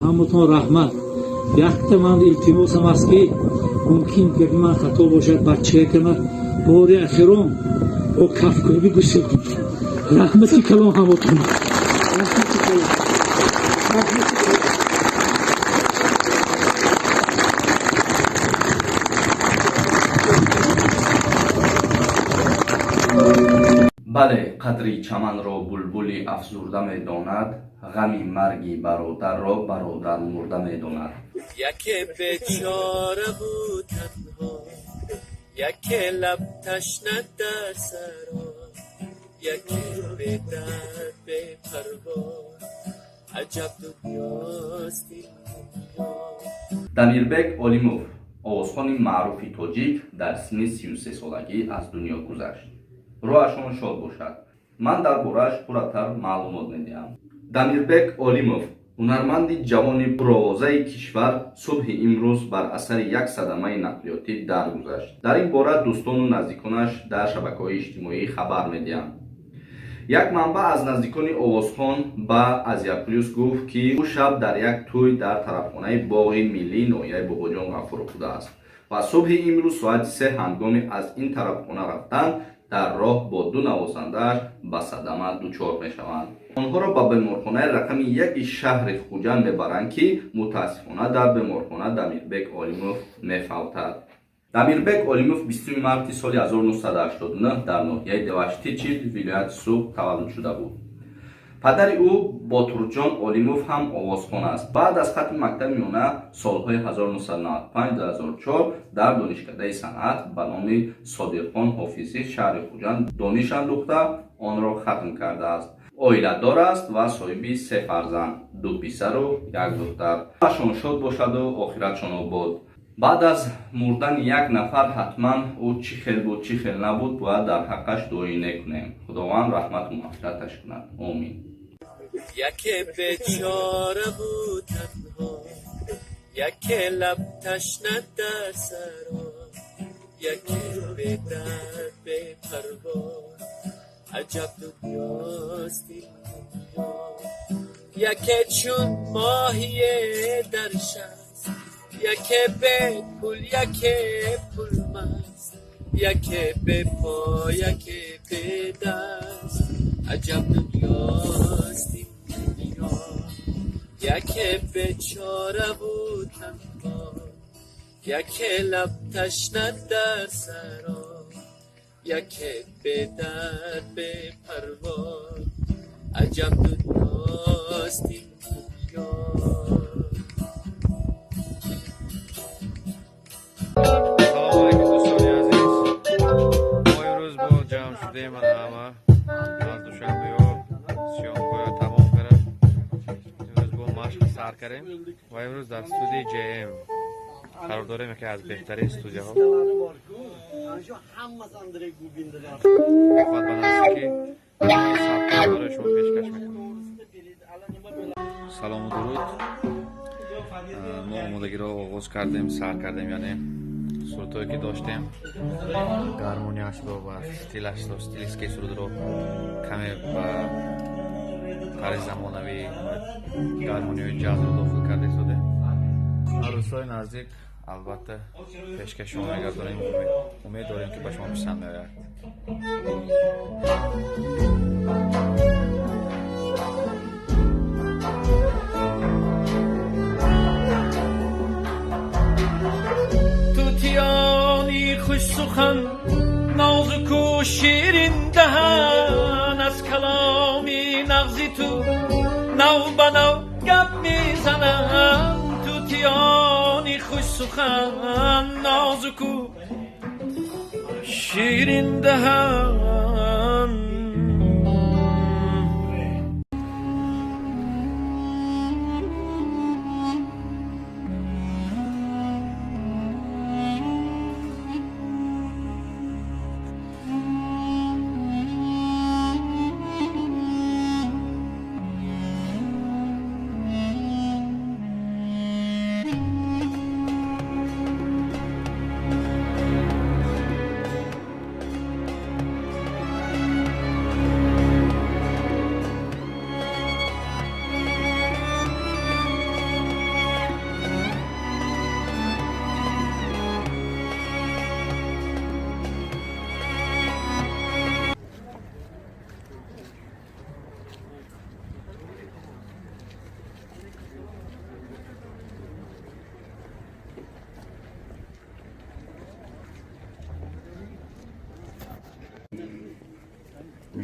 ҳаматон раҳмат. Якта ман илтимосам аст ки мумкин ки ман хато бошад бачае ки ман бори ахирон бо кафкӯбӣ гӯшед. Раҳмати калом ҳаматон. бале қадри чаманро булбули афзурда медонад, ғами марги бародарро бародар мурда медонад. яке бечора буд танҳо, яке лаб ташна дар саро, яке бедард бепарво, аҷаб дунёст ин дунё. Дамирбек Олимов, овозхони маъруфи тоҷик, дар синни 33 солагӣ аз дунё гузашт. рӯҳашон шод бошад. ман дар борааш пурратар маълумот медиҳам. Дамирбек Олимов, ҳунарманди ҷавони пуровозаи кишвар, субҳи имрӯз бар асари як садамаи нақлиётӣ даргузашт. дар ин бора дӯстону наздиконаш дар шабакаҳои иҷтимоӣ хабар медиҳанд. як манбаъ аз наздикони овозхон ба Азия Плюс гуфт ки ӯ шаб дар як тӯй дар тарафхонаи боғи миллии ноҳияи Бобоҷон ғафур будааст ва субҳи имрӯз соати 3 ҳангоми аз ин тарафхона рафтан дар роҳ бо ду навозандааш ба садама дучор мешаванд. онҳоро ба беморхонаи рақами 1 шаҳри Хуҷанд мебаранд ки мутаассифона дар беморхона Дамирбек Олимов мефавтад. Дамирбек Олимов 20 марти соли 1989 дар ноҳияи Деваштичил, вилояти Суғд таваллуд шуда буд. падари ӯ Ботурҷон Олимов ҳам овозхон аст. баъд аз хатми мактаби миёна солҳои 1995-2004 дар донишкадаи санъат ба номи Содиқхон Ҳофизӣ шаҳри Хуҷанд дониш андӯхта онро хатм кардааст. оиладор аст ва соҳиби 3 фарзанд, 2 писару 1 духтар. ҳашон шод бошаду охиратшон обод. баъд аз мурдани як нафар ҳатман ӯ чӣ хел буд чӣ хел набуд бояд дар ҳаққаш дуоӣ некунем. худованд раҳмату мағфираташ кунад. омин. яке бечора буд танҳо, яке лаб ташна дар саро, яке бедард бепарво, аҷаб дунёст ин дунё. яке чун моҳие дар шаст, яке бепул яке пулмаст, яке бепо яке бедаст, аҷаб дунёст ин дунё. яке бечора буд танҳо, яке лаб ташна дар саро, яке бедард бепарво, аҷаб дунёст ин дунё. салому алайкум дӯстони азиз. мо имрӯз бо ҷамъ шудаем ҳама аз душанбеҳо сиёмкоҳиро тамом карда имрӯз бо машқ сар кардем ва имрӯз дар студияи JM қарор дорем. яке аз беҳтарин студияҳо. фақат ба насе ки сабтаро шумо пешкаш мекунем. салому дуруд. мо омодагиро оғоз кардем, сар кардем, яъне сурутое ки доштем гармонияшро ва стилашро, стилистикаи сурудро каме ба тарзи замонавӣ гармонияи ҷазро дохил карда истодем. арӯзҳои наздик албатта пешкаш шумо мегардонем. умед дорем ки ба шумо писанд меояд. тутиёни хушсухан нозуку ширин даҳан, аз каломи нағзи ту нав ба нав гап мезанам. тутиёни хушсухан нозуку ширин даҳан.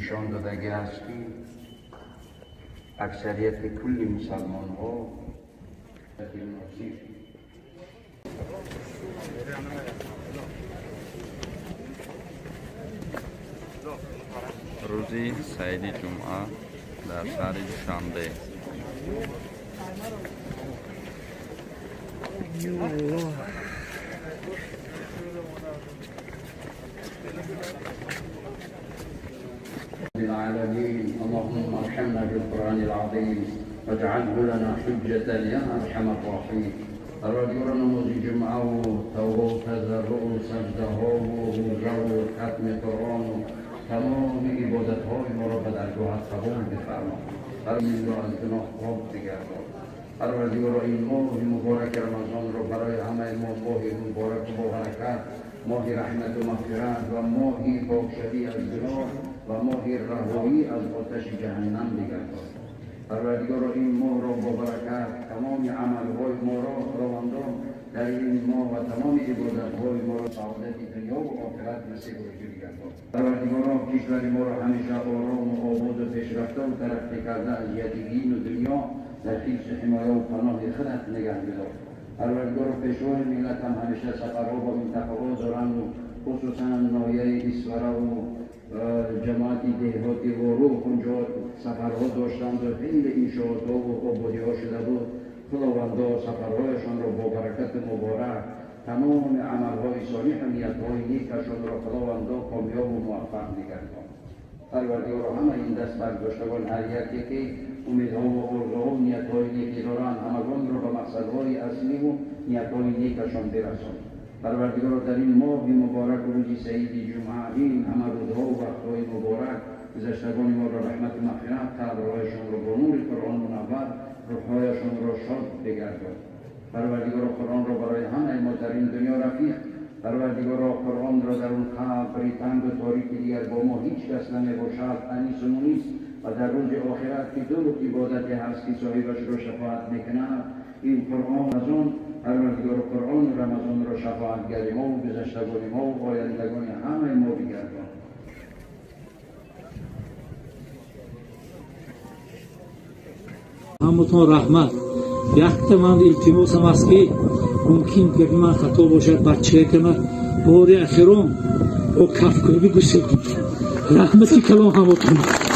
نشان دادگی است که اکثریت کل مسلمان ها روزی سعید جمعه در شهر دوشنبه. العالمين اللهم ارحمنا بالقرآن العظيم واجعله لنا حجة يا أرحم الراحمين. الرجل نماز جمعه و توبه و تضرع و سجده ها و روزه و ختم قرآن و تمام عبادت های ما را به درگاهت قبول بفرما. این را از گناه پاک بگردان. پروردگارا این ماه مبارک رمضان را برای همه ما ماه مبارک و برکت، ماه رحمت و مغفرت و ماهی پاکشوی از گناه و ماهی رهایی از آتش جهنم بگردان. پروردگارا این ماه را با برکت تمام عملهای ما را خداوندان در این ماه و تمام عبادتهای ما را سعادت دنیا و آخرت نصیب بگردان. پروردگارا کشور ما را همیشه آرام و آباد و پیشرفته و ترقی کرده از دین و دنیا در حفظ حمایه و پناه خودت نگه بدار. پروردگارا پیشوای ملت هم همیشه سفرها با منطقه‌ها دارند و خصوصا ناحیه اسوره و جماعت دهاتی و روح اونجا سفرها داشتند و خیلی انشاءاتها و آبادی‌ها شده بود. خداوندا سفرهایشان را با برکت مبارک تمام عملهای صالح و نیتهای نیکشان را خداوندا کامیاب و موفق بگردان. پروردگارا همه این دست برداشتگان هر یکی که امیدها و آرزوها و نیتهای نیکی دارند همگان را به مقصدهای اصلی و نیتهای نیکشان برسان. پروردگارا در این ماه مبارک و روزی سعید جمعه این همه روزها و وقتهای مبارک گذشتگان ما را رحمت و مغفرت، قبرهایشان را با نور قرآن منور، روحهایشان را شاد بگردان. پروردگارا قرآن را برای همه ما در این دنیا رفیق، پروردگارا قرآن را در اون قبر تنگ و تاریک دیگر با ما هیچ کس نمیباشد انیس و مونیس و در روز آخرت که دو عبادت هست که صاحبش را شفاعت میکند این قرآن از آن پروردگار قرآن رمضان را شفاعتگر ما و گذشتگان ما و آیندگان همه ما بگردان. همتون رحمت. یک من التماسم است که ممکن که من خطا باشد بچه که من بار اخیرم او کف کنی بگوشید رحمتی کلام همتون.